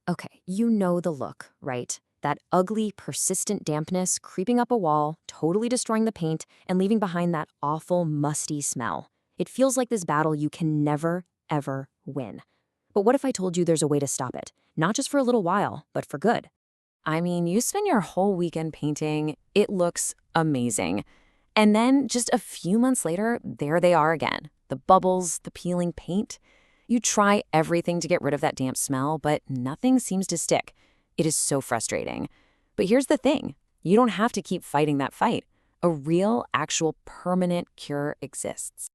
Okay, you know the look, right? That ugly, persistent dampness creeping up a wall, totally destroying the paint, and leaving behind that awful, musty smell. It feels like this battle you can never, ever win. But what if I told you there's a way to stop it? Not just for a little while, but for good. I mean, you spend your whole weekend painting, it looks amazing. And then just a few months later, there they are again. The bubbles, the peeling paint. You try everything to get rid of that damp smell, but nothing seems to stick. It is so frustrating. But here's the thing. You don't have to keep fighting that fight. A real, actual, permanent cure exists.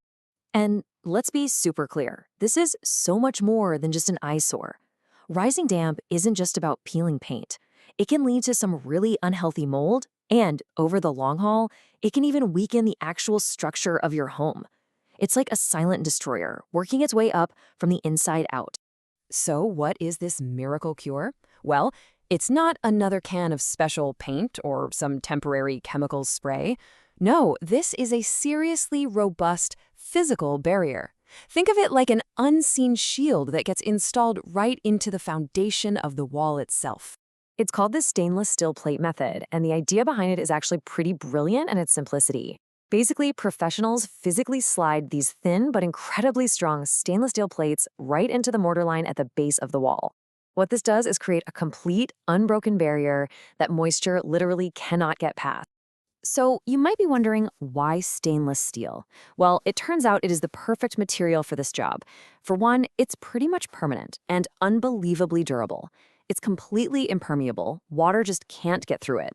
And let's be super clear. This is so much more than just an eyesore. Rising damp isn't just about peeling paint. It can lead to some really unhealthy mold, and over the long haul, it can even weaken the actual structure of your home. It's like a silent destroyer, working its way up from the inside out. So what is this miracle cure? Well, it's not another can of special paint or some temporary chemical spray. No, this is a seriously robust physical barrier. Think of it like an unseen shield that gets installed right into the foundation of the wall itself. It's called the stainless steel plate method, and the idea behind it is actually pretty brilliant in its simplicity. Basically, professionals physically slide these thin but incredibly strong stainless steel plates right into the mortar line at the base of the wall. What this does is create a complete, unbroken barrier that moisture literally cannot get past. So you might be wondering, why stainless steel? Well, it turns out it is the perfect material for this job. For one, it's pretty much permanent and unbelievably durable. It's completely impermeable. Water just can't get through it.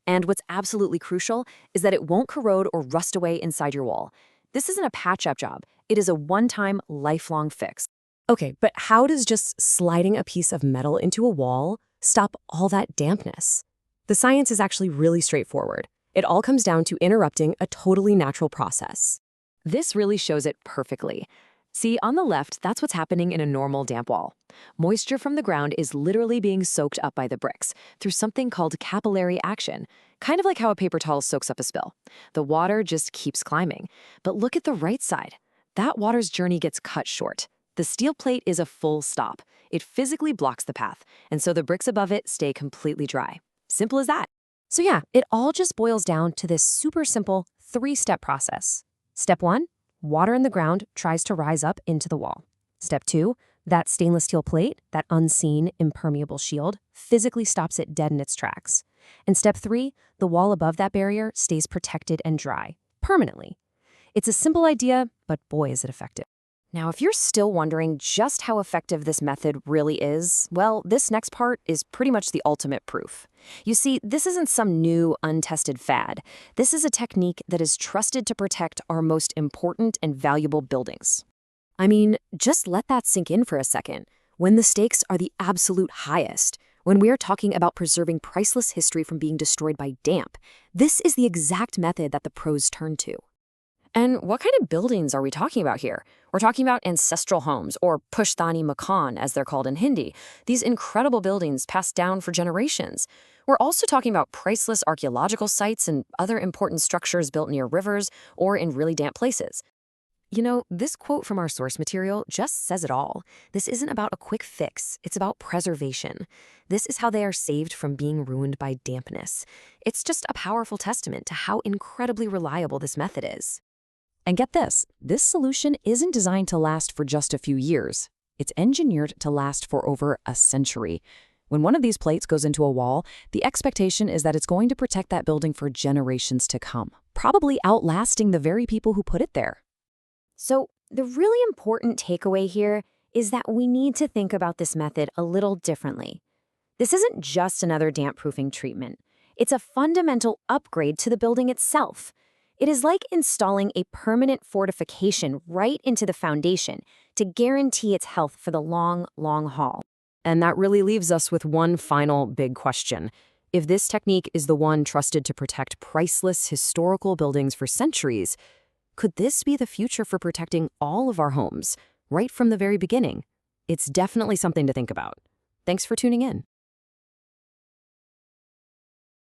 And what's absolutely crucial is that it won't corrode or rust away inside your wall. This isn't a patch-up job. It is a one-time, lifelong fix. Okay, but how does just sliding a piece of metal into a wall stop all that dampness? The science is actually really straightforward. It all comes down to interrupting a totally natural process. This really shows it perfectly. See, on the left, that's what's happening in a normal damp wall. Moisture from the ground is literally being soaked up by the bricks through something called capillary action, kind of like how a paper towel soaks up a spill. The water just keeps climbing. But look at the right side. That water's journey gets cut short. The steel plate is a full stop. It physically blocks the path, and so the bricks above it stay completely dry. Simple as that. So yeah, it all just boils down to this super simple 3-step process. Step 1, water in the ground tries to rise up into the wall. Step 2, that stainless steel plate, that unseen, impermeable shield, physically stops it dead in its tracks. And step 3, the wall above that barrier stays protected and dry, permanently. It's a simple idea, but boy, is it effective. Now, if you're still wondering just how effective this method really is, well, this next part is pretty much the ultimate proof. You see, this isn't some new, untested fad. This is a technique that is trusted to protect our most important and valuable buildings. I mean, just let that sink in for a second. When the stakes are the absolute highest, when we are talking about preserving priceless history from being destroyed by damp, this is the exact method that the pros turn to. And what kind of buildings are we talking about here? We're talking about ancestral homes, or Pushtani Makan, as they're called in Hindi. These incredible buildings passed down for generations. We're also talking about priceless archaeological sites and other important structures built near rivers or in really damp places. You know, this quote from our source material just says it all. This isn't about a quick fix. It's about preservation. This is how they are saved from being ruined by dampness. It's just a powerful testament to how incredibly reliable this method is. And get this solution isn't designed to last for just a few years. It's engineered to last for over a century. When one of these plates goes into a wall, the expectation is that it's going to protect that building for generations to come, probably outlasting the very people who put it there. So the really important takeaway here is that we need to think about this method a little differently. This isn't just another damp-proofing treatment. It's a fundamental upgrade to the building itself. It is like installing a permanent fortification right into the foundation to guarantee its health for the long, long haul. And that really leaves us with one final big question. If this technique is the one trusted to protect priceless historical buildings for centuries, could this be the future for protecting all of our homes, right from the very beginning? It's definitely something to think about. Thanks for tuning in.